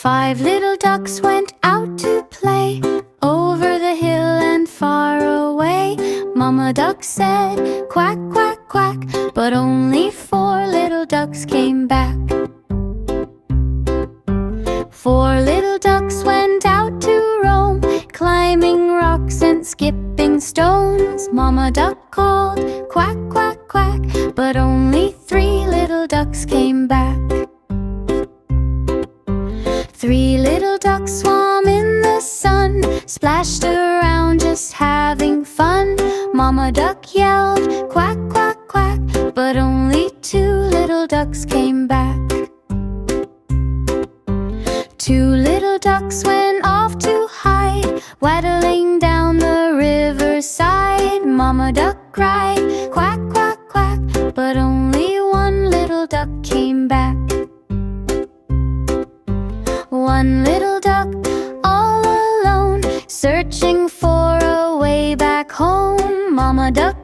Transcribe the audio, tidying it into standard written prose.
5 little ducks went out to play over the hill and far away. Mama duck said, quack, quack, quack, but only 4 little ducks came back. 4 little ducks went out to roam, climbing rocks and skipping stones. Mama duck called, quack, quack, quack, but only 3 little ducks came back. 3 little ducks swam in the sun, splashed around just having fun. Mama duck yelled, quack, quack, quack, but only 2 little ducks came back. 2 little ducks went off to hide, waddling down the riverside. Mama duck cried, quack, quack, quack, but only 1 little duck came back. 1 little duck, all alone, searching for a way back home. Mama duck